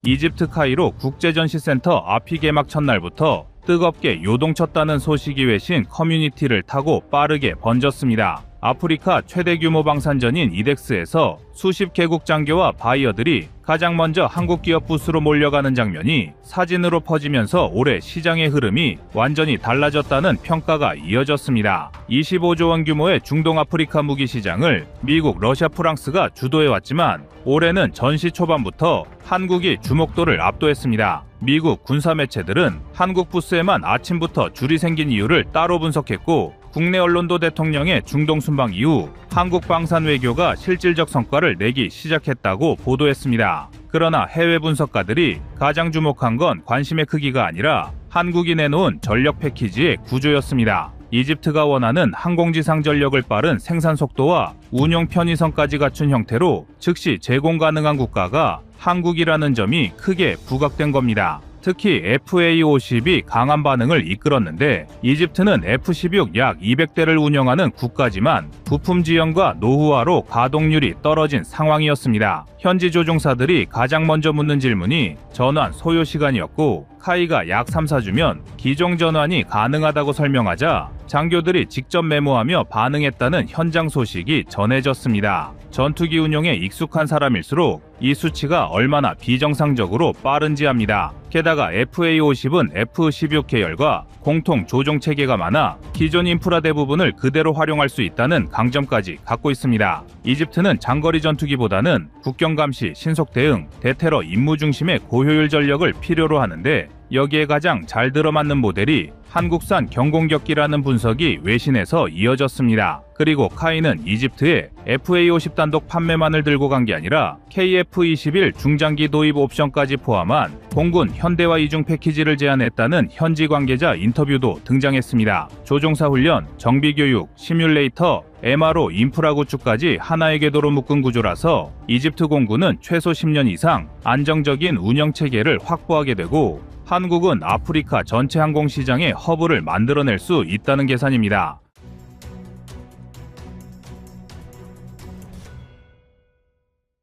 이집트 카이로 국제전시센터 앞이 개막 첫날부터 뜨겁게 요동쳤다는 소식이 외신 커뮤니티를 타고 빠르게 번졌습니다. 아프리카 최대 규모 방산전인 이덱스에서 수십 개국 장교와 바이어들이 가장 먼저 한국 기업 부스로 몰려가는 장면이 사진으로 퍼지면서 올해 시장의 흐름이 완전히 달라졌다는 평가가 이어졌습니다. 25조 원 규모의 중동 아프리카 무기 시장을 미국, 러시아, 프랑스가 주도해왔지만 올해는 전시 초반부터 한국이 주목도를 압도했습니다. 미국 군사 매체들은 한국 부스에만 아침부터 줄이 생긴 이유를 따로 분석했고, 국내 언론도 대통령의 중동 순방 이후 한국 방산 외교가 실질적 성과를 내기 시작했다고 보도했습니다. 그러나 해외 분석가들이 가장 주목한 건 관심의 크기가 아니라 한국이 내놓은 전력 패키지의 구조였습니다. 이집트가 원하는 항공지상 전력을 빠른 생산 속도와 운용 편의성까지 갖춘 형태로 즉시 제공 가능한 국가가 한국이라는 점이 크게 부각된 겁니다. 특히 FA-50이 강한 반응을 이끌었는데, 이집트는 F-16 약 200대를 운영하는 국가지만 부품 지연과 노후화로 가동률이 떨어진 상황이었습니다. 현지 조종사들이 가장 먼저 묻는 질문이 전환 소요 시간이었고, 카이가 약 3-4주면 기종 전환이 가능하다고 설명하자 장교들이 직접 메모하며 반응했다는 현장 소식이 전해졌습니다. 전투기 운용에 익숙한 사람일수록 이 수치가 얼마나 비정상적으로 빠른지 압니다. 게다가 FA-50은 F-16 계열과 공통 조종 체계가 많아 기존 인프라 대부분을 그대로 활용할 수 있다는 강점까지 갖고 있습니다. 이집트는 장거리 전투기보다는 국경 감시, 신속 대응, 대테러 임무 중심의 고효율 전력을 필요로 하는데, 여기에 가장 잘 들어맞는 모델이 한국산 경공격기라는 분석이 외신에서 이어졌습니다. 그리고 카이는 이집트에 FA-50 단독 판매만을 들고 간 게 아니라 KF-21 중장기 도입 옵션까지 포함한 공군 현대화 이중 패키지를 제안했다는 현지 관계자 인터뷰도 등장했습니다. 조종사 훈련, 정비교육, 시뮬레이터, MRO 인프라 구축까지 하나의 궤도로 묶은 구조라서 이집트 공군은 최소 10년 이상 안정적인 운영 체계를 확보하게 되고, 한국은 아프리카 전체 항공시장의 허브를 만들어낼 수 있다는 계산입니다.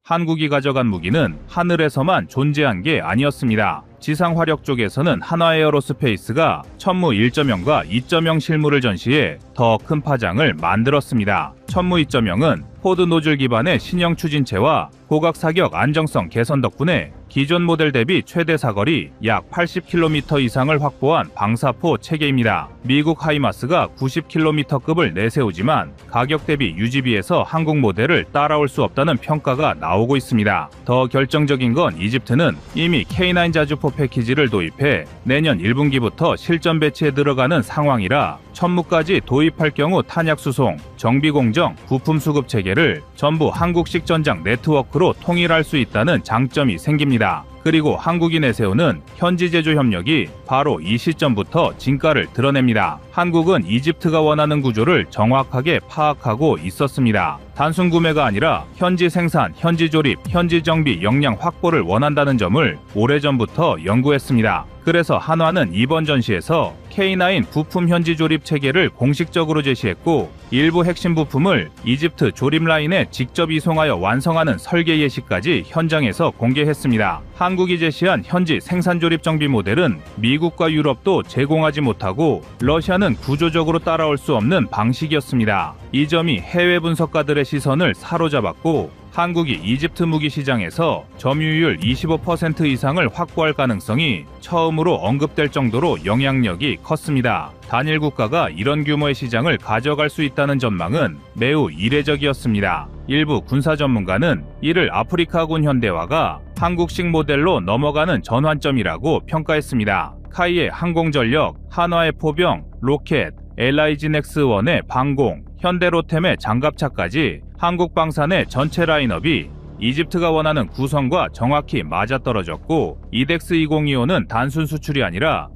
한국이 가져간 무기는 하늘에서만 존재한 게 아니었습니다. 지상 화력 쪽에서는 한화에어로스페이스가 천무 1.0과 2.0 실무를 전시해 더 큰 파장을 만들었습니다. 천무 2.0은 포드 노즐 기반의 신형 추진체와 고각 사격 안정성 개선 덕분에 기존 모델 대비 최대 사거리 약 80km 이상을 확보한 방사포 체계입니다. 미국 하이마스가 90km급을 내세우지만 가격 대비 유지비에서 한국 모델을 따라올 수 없다는 평가가 나오고 있습니다. 더 결정적인 건 이집트는 이미 K9 자주포 패키지를 도입해 내년 1분기부터 실전 배치에 들어가는 상황이라 천무까지 도입할 경우 탄약 수송, 정비 공정, 부품 수급 체계를 전부 한국식 전장 네트워크로 통일할 수 있다는 장점이 생깁니다. 그리고 한국이 내세우는 현지 제조 협력이 바로 이 시점부터 진가를 드러냅니다. 한국은 이집트가 원하는 구조를 정확하게 파악하고 있었습니다. 단순 구매가 아니라 현지 생산, 현지 조립, 현지 정비 역량 확보를 원한다는 점을 오래전부터 연구했습니다. 그래서 한화는 이번 전시에서 K9 부품 현지 조립 체계를 공식적으로 제시했고, 일부 핵심 부품을 이집트 조립 라인에 직접 이송하여 완성하는 설계 예시까지 현장에서 공개했습니다. 한국이 제시한 현지 생산 조립 정비 모델은 미국과 유럽도 제공하지 못하고 러시아는 구조적으로 따라올 수 없는 방식이었습니다. 이 점이 해외 분석가들의 시선을 사로잡았고, 한국이 이집트 무기 시장에서 점유율 25% 이상을 확보할 가능성이 처음으로 언급될 정도로 영향력이 컸습니다. 단일 국가가 이런 규모의 시장을 가져갈 수 있다는 전망은 매우 이례적이었습니다. 일부 군사 전문가는 이를 아프리카군 현대화가 한국식 모델로 넘어가는 전환점이라고 평가했습니다. 카이의 항공전력, 한화의 포병, 로켓, LIG넥스1의 방공, 현대로템의 장갑차까지 한국 방산의 전체 라인업이 이집트가 원하는 구성과 정확히 맞아떨어졌고, 이덱스 2025는 단순 수출이 아니라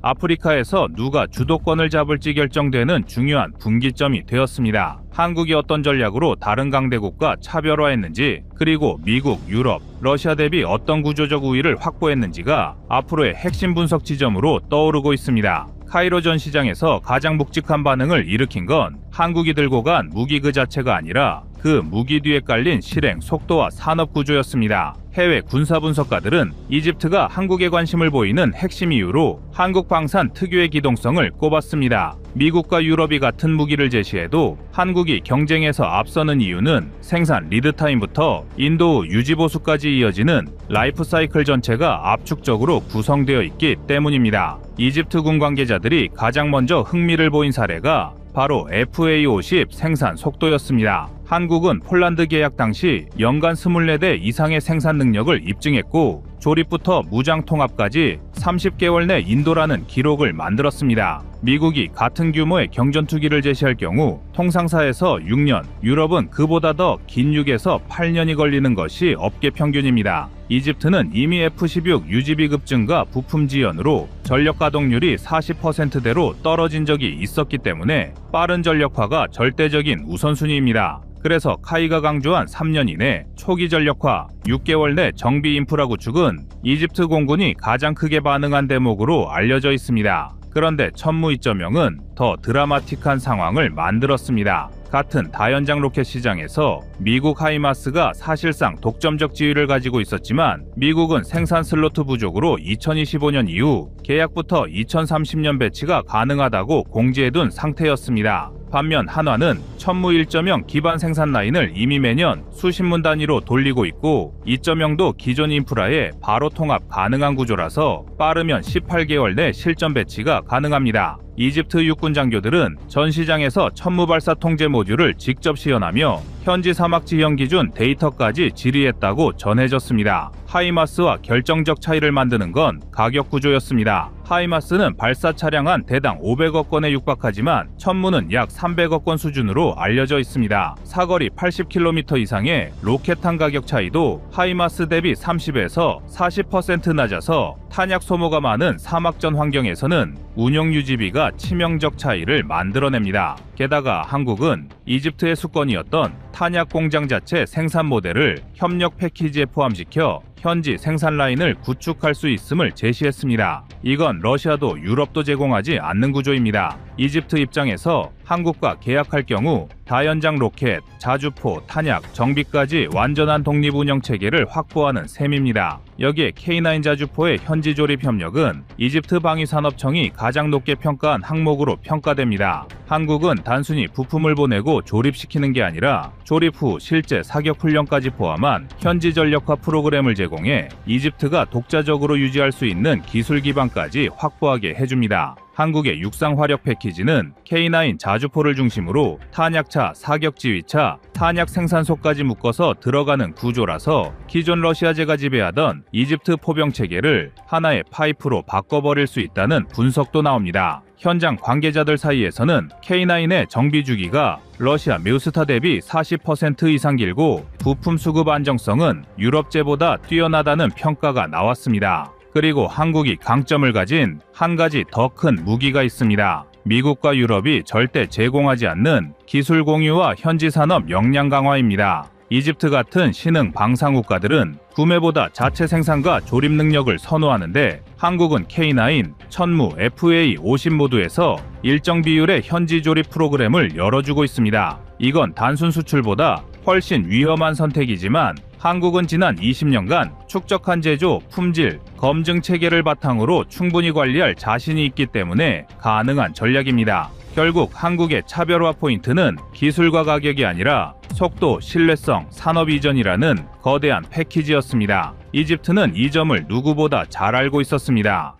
아프리카에서 누가 주도권을 잡을지 결정되는 중요한 분기점이 되었습니다. 한국이 어떤 전략으로 다른 강대국과 차별화했는지, 그리고 미국, 유럽, 러시아 대비 어떤 구조적 우위를 확보했는지가 앞으로의 핵심 분석 지점으로 떠오르고 있습니다. 카이로 전시장에서 가장 묵직한 반응을 일으킨 건 한국이 들고 간 무기 그 자체가 아니라 그 무기 뒤에 깔린 실행 속도와 산업 구조였습니다. 해외 군사 분석가들은 이집트가 한국에 관심을 보이는 핵심 이유로 한국 방산 특유의 기동성을 꼽았습니다. 미국과 유럽이 같은 무기를 제시해도 한국이 경쟁에서 앞서는 이유는 생산 리드타임부터 인도 유지보수까지 이어지는 라이프 사이클 전체가 압축적으로 구성되어 있기 때문입니다. 이집트군 관계자들이 가장 먼저 흥미를 보인 사례가 바로 FA-50 생산 속도였습니다. 한국은 폴란드 계약 당시 연간 24대 이상의 생산 능력을 입증했고 조립부터 무장 통합까지 30개월 내 인도라는 기록을 만들었습니다. 미국이 같은 규모의 경전투기를 제시할 경우 통상사에서 6년, 유럽은 그보다 더 긴 6에서 8년이 걸리는 것이 업계 평균입니다. 이집트는 이미 F-16 유지비 급증과 부품 지연으로 전력 가동률이 40%대로 떨어진 적이 있었기 때문에 빠른 전력화가 절대적인 우선순위입니다. 그래서 카이가 강조한 3년 이내 초기 전력화, 6개월 내 정비 인프라 구축은 이집트 공군이 가장 크게 반응한 대목으로 알려져 있습니다. 그런데 천무 2.0은 더 드라마틱한 상황을 만들었습니다. 같은 다연장 로켓 시장에서 미국 하이마스가 사실상 독점적 지위를 가지고 있었지만 미국은 생산 슬로트 부족으로 2025년 이후 계약부터 2030년 배치가 가능하다고 공지해둔 상태였습니다. 반면 한화는 천무 1.0 기반 생산 라인을 이미 매년 수십문 단위로 돌리고 있고 2.0도 기존 인프라에 바로 통합 가능한 구조라서 빠르면 18개월 내 실전 배치가 가능합니다. 이집트 육군 장교들은 전 시장에서 천무 발사 통제 모듈을 직접 시연하며 현지 사막 지형 기준 데이터까지 질의했다고 전해졌습니다. 하이마스와 결정적 차이를 만드는 건 가격 구조였습니다. 하이마스는 발사 차량 한 대당 500억 건에 육박하지만 천무는 약 300억 건 수준으로 알려져 있습니다. 사거리 80km 이상의 로켓탄 가격 차이도 하이마스 대비 30에서 40% 낮아서 탄약 소모가 많은 사막전 환경에서는 운용 유지비가 치명적 차이를 만들어냅니다. 게다가 한국은 이집트의 수건이었던 탄약 공장 자체 생산 모델을 협력 패키지에 포함시켜 현지 생산 라인을 구축할 수 있음을 제시했습니다. 이건 러시아도 유럽도 제공하지 않는 구조입니다. 이집트 입장에서 한국과 계약할 경우 다연장 로켓, 자주포, 탄약, 정비까지 완전한 독립 운영 체계를 확보하는 셈입니다. 여기에 K9 자주포의 현지 조립 협력은 이집트 방위산업청이 가장 높게 평가한 항목으로 평가됩니다. 한국은 단순히 부품을 보내고 조립시키는 게 아니라 조립 후 실제 사격 훈련까지 포함한 현지 전력화 프로그램을 제공해 이집트가 독자적으로 유지할 수 있는 기술 기반까지 확보하게 해줍니다. 한국의 육상 화력 패키지는 K9 자주포를 중심으로 탄약차, 사격지휘차, 탄약 생산소까지 묶어서 들어가는 구조라서 기존 러시아제가 지배하던 이집트 포병 체계를 하나의 파이프로 바꿔버릴 수 있다는 분석도 나옵니다. 현장 관계자들 사이에서는 K9의 정비 주기가 러시아 뮤스타 대비 40% 이상 길고 부품 수급 안정성은 유럽제보다 뛰어나다는 평가가 나왔습니다. 그리고 한국이 강점을 가진 한 가지 더 큰 무기가 있습니다. 미국과 유럽이 절대 제공하지 않는 기술 공유와 현지 산업 역량 강화입니다. 이집트 같은 신흥 방산 국가들은 구매보다 자체 생산과 조립 능력을 선호하는데 한국은 K9, 천무, FA-50 모두에서 일정 비율의 현지 조립 프로그램을 열어주고 있습니다. 이건 단순 수출보다 훨씬 위험한 선택이지만 한국은 지난 20년간 축적한 제조, 품질, 검증 체계를 바탕으로 충분히 관리할 자신이 있기 때문에 가능한 전략입니다. 결국 한국의 차별화 포인트는 기술과 가격이 아니라 속도, 신뢰성, 산업 이전이라는 거대한 패키지였습니다. 이집트는 이 점을 누구보다 잘 알고 있었습니다.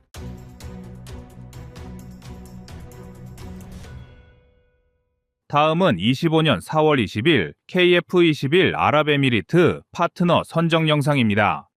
다음은 25년 4월 20일 KF-21 아랍에미리트 파트너 선정 영상입니다.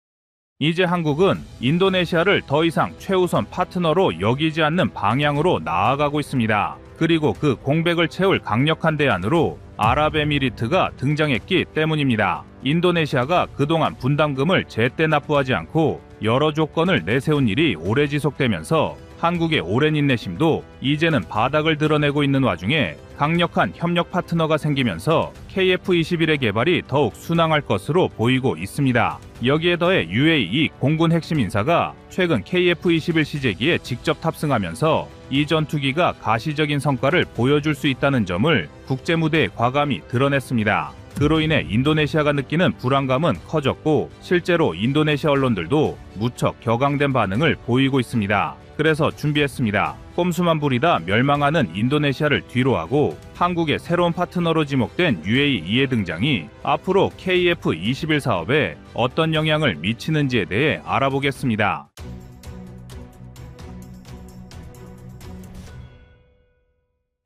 이제 한국은 인도네시아를 더 이상 최우선 파트너로 여기지 않는 방향으로 나아가고 있습니다. 그리고 그 공백을 채울 강력한 대안으로 아랍에미리트가 등장했기 때문입니다. 인도네시아가 그동안 분담금을 제때 납부하지 않고 여러 조건을 내세운 일이 오래 지속되면서 한국의 오랜 인내심도 이제는 바닥을 드러내고 있는 와중에 강력한 협력 파트너가 생기면서 KF-21의 개발이 더욱 순항할 것으로 보이고 있습니다. 여기에 더해 UAE 공군 핵심 인사가 최근 KF-21 시제기에 직접 탑승하면서 이 전투기가 가시적인 성과를 보여줄 수 있다는 점을 국제 무대에 과감히 드러냈습니다. 그로 인해 인도네시아가 느끼는 불안감은 커졌고 실제로 인도네시아 언론들도 무척 격앙된 반응을 보이고 있습니다. 그래서 준비했습니다. 꼼수만 부리다 멸망하는 인도네시아를 뒤로하고 한국의 새로운 파트너로 지목된 UAE의 등장이 앞으로 KF-21 사업에 어떤 영향을 미치는지에 대해 알아보겠습니다.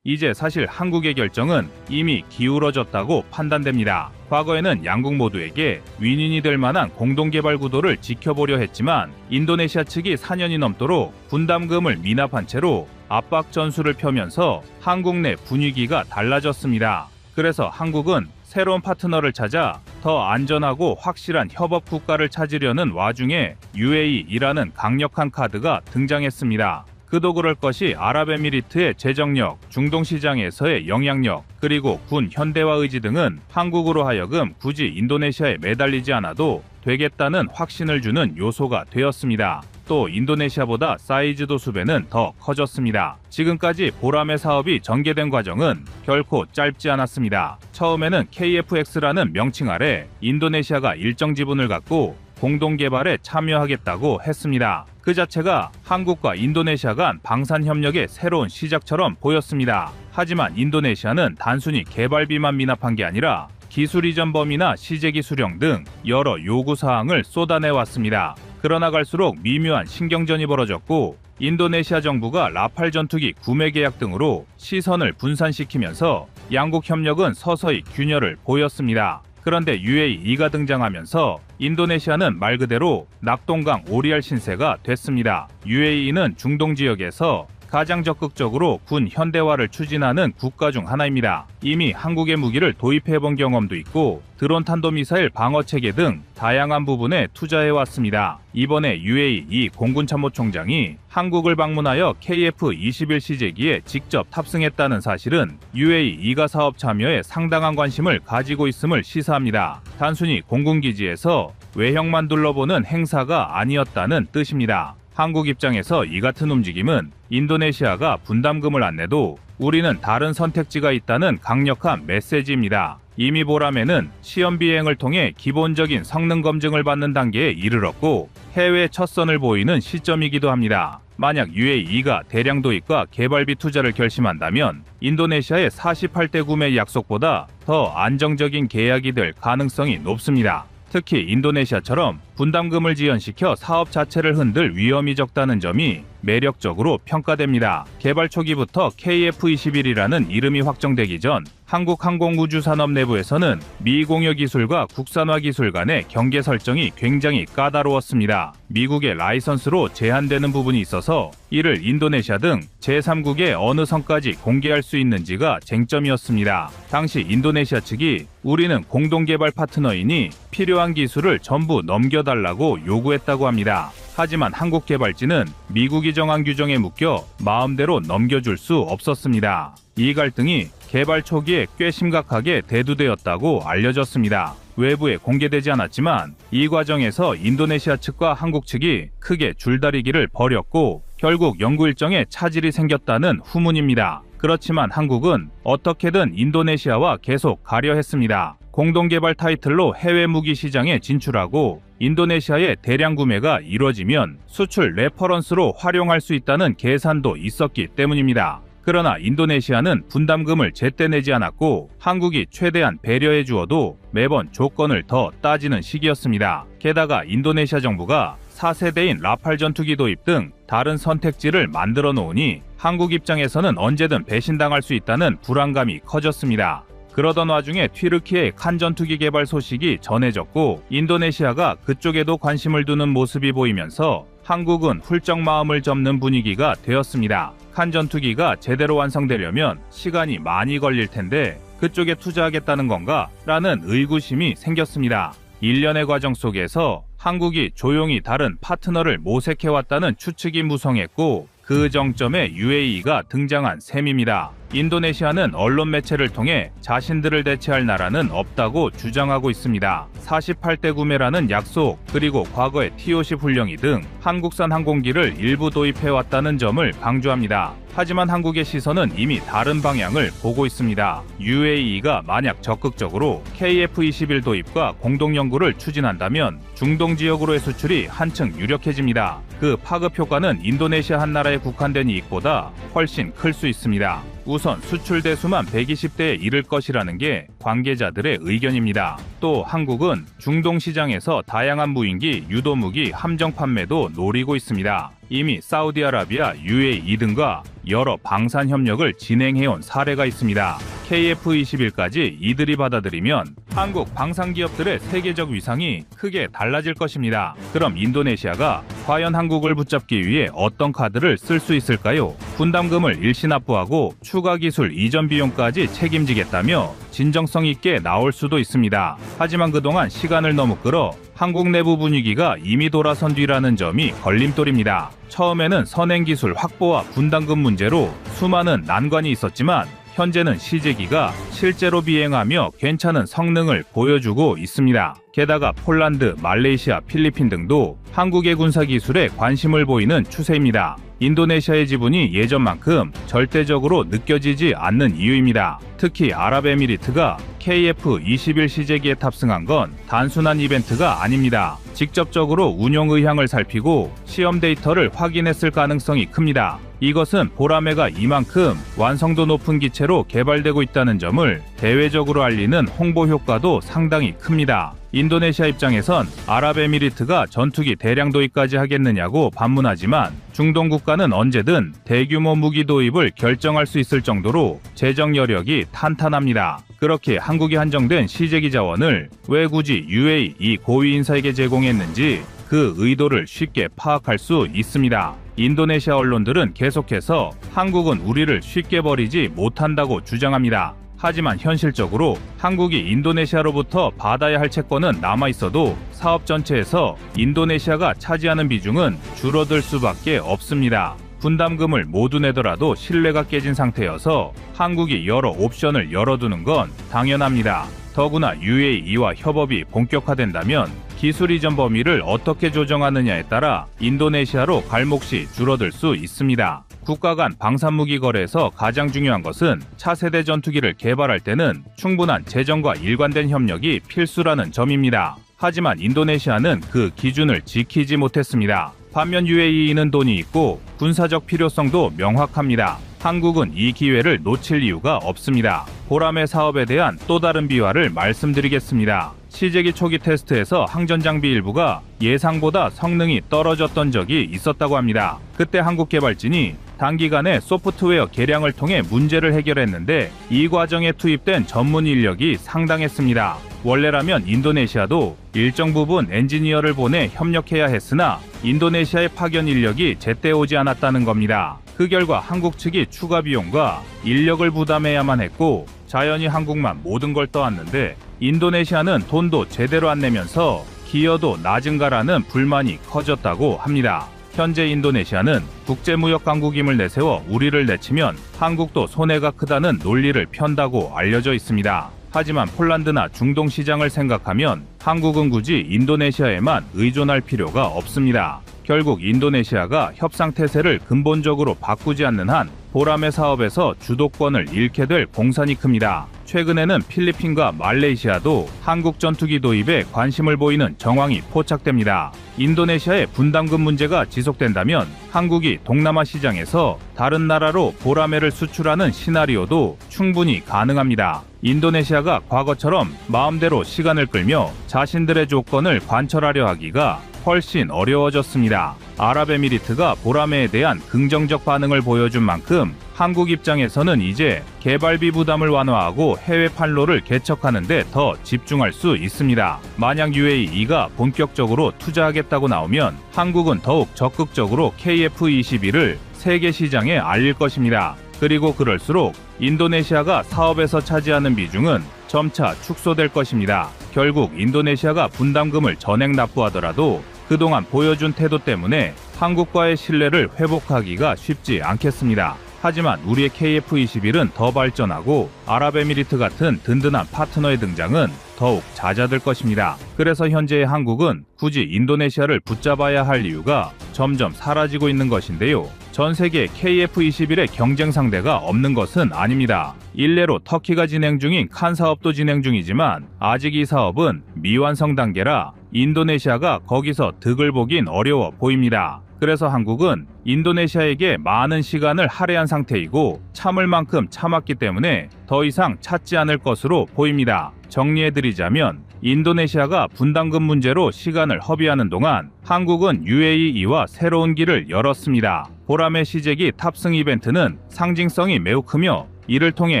이제 사실 한국의 결정은 이미 기울어졌다고 판단됩니다. 과거에는 양국 모두에게 윈윈이 될 만한 공동개발 구도를 지켜보려 했지만 인도네시아 측이 4년이 넘도록 분담금을 미납한 채로 압박 전술을 펴면서 한국 내 분위기가 달라졌습니다. 그래서 한국은 새로운 파트너를 찾아 더 안전하고 확실한 협업 국가를 찾으려는 와중에 UAE라는 강력한 카드가 등장했습니다. 그도 그럴 것이 아랍에미리트의 재정력, 중동 시장에서의 영향력, 그리고 군 현대화 의지 등은 한국으로 하여금 굳이 인도네시아에 매달리지 않아도 되겠다는 확신을 주는 요소가 되었습니다. 또 인도네시아보다 사이즈도 수배는 더 커졌습니다. 지금까지 보람의 사업이 전개된 과정은 결코 짧지 않았습니다. 처음에는 KFX라는 명칭 아래 인도네시아가 일정 지분을 갖고 공동개발에 참여하겠다고 했습니다. 그 자체가 한국과 인도네시아 간 방산협력의 새로운 시작처럼 보였습니다. 하지만 인도네시아는 단순히 개발비만 미납한 게 아니라 기술 이전 범위나 시제기 수령 등 여러 요구사항을 쏟아내왔습니다. 그러나 갈수록 미묘한 신경전이 벌어졌고 인도네시아 정부가 라팔 전투기 구매 계약 등으로 시선을 분산시키면서 양국 협력은 서서히 균열을 보였습니다. 그런데 UAE가 등장하면서 인도네시아는 말 그대로 낙동강 오리알 신세가 됐습니다. UAE는 중동 지역에서 가장 적극적으로 군 현대화를 추진하는 국가 중 하나입니다. 이미 한국의 무기를 도입해본 경험도 있고 드론 탄도미사일 방어체계 등 다양한 부분에 투자해왔습니다. 이번에 UAE 공군참모총장이 한국을 방문하여 KF-21 시제기에 직접 탑승했다는 사실은 UAE가 사업 참여에 상당한 관심을 가지고 있음을 시사합니다. 단순히 공군기지에서 외형만 둘러보는 행사가 아니었다는 뜻입니다. 한국 입장에서 이 같은 움직임은 인도네시아가 분담금을 안 내도 우리는 다른 선택지가 있다는 강력한 메시지입니다. 이미 보람에는 시험 비행을 통해 기본적인 성능 검증을 받는 단계에 이르렀고 해외 첫 선을 보이는 시점이기도 합니다. 만약 UAE가 대량 도입과 개발비 투자를 결심한다면 인도네시아의 48대 구매 약속보다 더 안정적인 계약이 될 가능성이 높습니다. 특히 인도네시아처럼 분담금을 지연시켜 사업 자체를 흔들 위험이 적다는 점이 매력적으로 평가됩니다. 개발 초기부터 KF-21이라는 이름이 확정되기 전 한국 항공우주산업 내부에서는 미공여 기술과 국산화 기술 간의 경계 설정이 굉장히 까다로웠습니다. 미국의 라이선스로 제한되는 부분이 있어서 이를 인도네시아 등 제3국의 어느 선까지 공개할 수 있는지가 쟁점이었습니다. 당시 인도네시아 측이 우리는 공동개발 파트너이니 필요한 기술을 전부 넘겨달라고 요구했다고 합니다. 하지만 한국 개발진은 미국이 정한 규정에 묶여 마음대로 넘겨줄 수 없었습니다. 이 갈등이 개발 초기에 꽤 심각하게 대두되었다고 알려졌습니다. 외부에 공개되지 않았지만 이 과정에서 인도네시아 측과 한국 측이 크게 줄다리기를 벌였고 결국 연구 일정에 차질이 생겼다는 후문입니다. 그렇지만 한국은 어떻게든 인도네시아와 계속 가려 했습니다. 공동개발 타이틀로 해외 무기 시장에 진출하고 인도네시아의 대량 구매가 이뤄지면 수출 레퍼런스로 활용할 수 있다는 계산도 있었기 때문입니다. 그러나 인도네시아는 분담금을 제때 내지 않았고 한국이 최대한 배려해 주어도 매번 조건을 더 따지는 시기였습니다. 게다가 인도네시아 정부가 4세대인 라팔 전투기 도입 등 다른 선택지를 만들어 놓으니 한국 입장에서는 언제든 배신당할 수 있다는 불안감이 커졌습니다. 그러던 와중에 튀르키의 칸 전투기 개발 소식이 전해졌고 인도네시아가 그쪽에도 관심을 두는 모습이 보이면서 한국은 훌쩍 마음을 접는 분위기가 되었습니다. 칸 전투기가 제대로 완성되려면 시간이 많이 걸릴 텐데 그쪽에 투자하겠다는 건가? 라는 의구심이 생겼습니다. 1년의 과정 속에서 한국이 조용히 다른 파트너를 모색해왔다는 추측이 무성했고 그 정점에 UAE가 등장한 셈입니다. 인도네시아는 언론 매체를 통해 자신들을 대체할 나라는 없다고 주장하고 있습니다. 48대 구매라는 약속, 그리고 과거의 TOC 훈령이 등 한국산 항공기를 일부 도입해왔다는 점을 강조합니다. 하지만 한국의 시선은 이미 다른 방향을 보고 있습니다. UAE가 만약 적극적으로 KF-21 도입과 공동 연구를 추진한다면 중동 지역으로의 수출이 한층 유력해집니다. 그 파급 효과는 인도네시아 한 나라에 국한된 이익보다 훨씬 클 수 있습니다. 우선 수출 대수만 120대에 이를 것이라는 게 관계자들의 의견입니다. 또 한국은 중동 시장에서 다양한 무인기, 유도무기, 함정 판매도 노리고 있습니다. 이미 사우디아라비아, UAE 등과 여러 방산 협력을 진행해온 사례가 있습니다. KF-21까지 이들이 받아들이면 한국 방산 기업들의 세계적 위상이 크게 달라질 것입니다. 그럼 인도네시아가 과연 한국을 붙잡기 위해 어떤 카드를 쓸 수 있을까요? 분담금을 일시 납부하고 추가 기술 이전 비용까지 책임지겠다며 진정성 있게 나올 수도 있습니다. 하지만 그동안 시간을 너무 끌어 한국 내부 분위기가 이미 돌아선 뒤라는 점이 걸림돌입니다. 처음에는 선행 기술 확보와 분담금 문제로 수많은 난관이 있었지만 현재는 시제기가 실제로 비행하며 괜찮은 성능을 보여주고 있습니다. 게다가 폴란드, 말레이시아, 필리핀 등도 한국의 군사기술에 관심을 보이는 추세입니다. 인도네시아의 지분이 예전만큼 절대적으로 느껴지지 않는 이유입니다. 특히 아랍에미리트가 KF-21 시제기에 탑승한 건 단순한 이벤트가 아닙니다. 직접적으로 운용 의향을 살피고 시험 데이터를 확인했을 가능성이 큽니다. 이것은 보라매가 이만큼 완성도 높은 기체로 개발되고 있다는 점을 대외적으로 알리는 홍보 효과도 상당히 큽니다. 인도네시아 입장에선 아랍에미리트가 전투기 대량 도입까지 하겠느냐고 반문하지만 중동 국가는 언제든 대규모 무기 도입을 결정할 수 있을 정도로 재정 여력이 탄탄합니다. 그렇게 한국이 한정된 시제기 자원을 왜 굳이 UAE 고위 인사에게 제공했는지 그 의도를 쉽게 파악할 수 있습니다. 인도네시아 언론들은 계속해서 한국은 우리를 쉽게 버리지 못한다고 주장합니다. 하지만 현실적으로 한국이 인도네시아로부터 받아야 할 채권은 남아있어도 사업 전체에서 인도네시아가 차지하는 비중은 줄어들 수밖에 없습니다. 분담금을 모두 내더라도 신뢰가 깨진 상태여서 한국이 여러 옵션을 열어두는 건 당연합니다. 더구나 UAE와 협업이 본격화된다면 기술 이전 범위를 어떻게 조정하느냐에 따라 인도네시아로 갈 몫이 줄어들 수 있습니다. 국가 간 방산무기 거래에서 가장 중요한 것은 차세대 전투기를 개발할 때는 충분한 재정과 일관된 협력이 필수라는 점입니다. 하지만 인도네시아는 그 기준을 지키지 못했습니다. 반면 UAE는 돈이 있고 군사적 필요성도 명확합니다. 한국은 이 기회를 놓칠 이유가 없습니다. 보라매 사업에 대한 또 다른 비화를 말씀드리겠습니다. 시제기 초기 테스트에서 항전 장비 일부가 예상보다 성능이 떨어졌던 적이 있었다고 합니다. 그때 한국 개발진이 단기간에 소프트웨어 개량을 통해 문제를 해결했는데 이 과정에 투입된 전문 인력이 상당했습니다. 원래라면 인도네시아도 일정 부분 엔지니어를 보내 협력해야 했으나 인도네시아의 파견 인력이 제때 오지 않았다는 겁니다. 그 결과 한국 측이 추가 비용과 인력을 부담해야만 했고 자연히 한국만 모든 걸 떠안는데 인도네시아는 돈도 제대로 안 내면서 기여도 낮은가라는 불만이 커졌다고 합니다. 현재 인도네시아는 국제무역 강국임을 내세워 우리를 내치면 한국도 손해가 크다는 논리를 편다고 알려져 있습니다. 하지만 폴란드나 중동 시장을 생각하면 한국은 굳이 인도네시아에만 의존할 필요가 없습니다. 결국 인도네시아가 협상 태세를 근본적으로 바꾸지 않는 한 보라매 사업에서 주도권을 잃게 될 공산이 큽니다. 최근에는 필리핀과 말레이시아도 한국 전투기 도입에 관심을 보이는 정황이 포착됩니다. 인도네시아의 분담금 문제가 지속된다면 한국이 동남아 시장에서 다른 나라로 보라매를 수출하는 시나리오도 충분히 가능합니다. 인도네시아가 과거처럼 마음대로 시간을 끌며 자신들의 조건을 관철하려 하기가 훨씬 어려워졌습니다. 아랍에미리트가 보라매에 대한 긍정적 반응을 보여준 만큼 한국 입장에서는 이제 개발비 부담을 완화하고 해외 판로를 개척하는 데 더 집중할 수 있습니다. 만약 UAE가 본격적으로 투자하겠다고 나오면 한국은 더욱 적극적으로 KF-21을 세계 시장에 알릴 것입니다. 그리고 그럴수록 인도네시아가 사업에서 차지하는 비중은 점차 축소될 것입니다. 결국 인도네시아가 분담금을 전액 납부하더라도 그동안 보여준 태도 때문에 한국과의 신뢰를 회복하기가 쉽지 않겠습니다. 하지만 우리의 KF-21은 더 발전하고 아랍에미리트 같은 든든한 파트너의 등장은 더욱 잦아들 것입니다. 그래서 현재의 한국은 굳이 인도네시아를 붙잡아야 할 이유가 점점 사라지고 있는 것인데요. 전 세계 KF-21의 경쟁 상대가 없는 것은 아닙니다. 일례로 터키가 진행 중인 칸 사업도 진행 중이지만 아직 이 사업은 미완성 단계라 인도네시아가 거기서 득을 보긴 어려워 보입니다. 그래서 한국은 인도네시아에게 많은 시간을 할애한 상태이고 참을 만큼 참았기 때문에 더 이상 찾지 않을 것으로 보입니다. 정리해드리자면 인도네시아가 분담금 문제로 시간을 허비하는 동안 한국은 UAE와 새로운 길을 열었습니다. 보람의 시제기 탑승 이벤트는 상징성이 매우 크며 이를 통해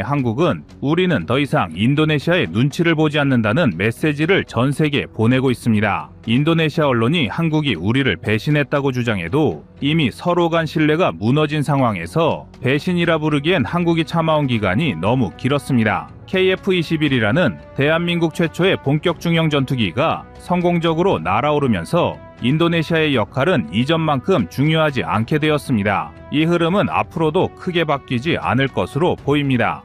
한국은 우리는 더 이상 인도네시아의 눈치를 보지 않는다는 메시지를 전 세계에 보내고 있습니다. 인도네시아 언론이 한국이 우리를 배신했다고 주장해도 이미 서로 간 신뢰가 무너진 상황에서 배신이라 부르기엔 한국이 참아온 기간이 너무 길었습니다. KF-21이라는 대한민국 최초의 본격 중형 전투기가 성공적으로 날아오르면서 인도네시아의 역할은 이전만큼 중요하지 않게 되었습니다. 이 흐름은 앞으로도 크게 바뀌지 않을 것으로 보입니다.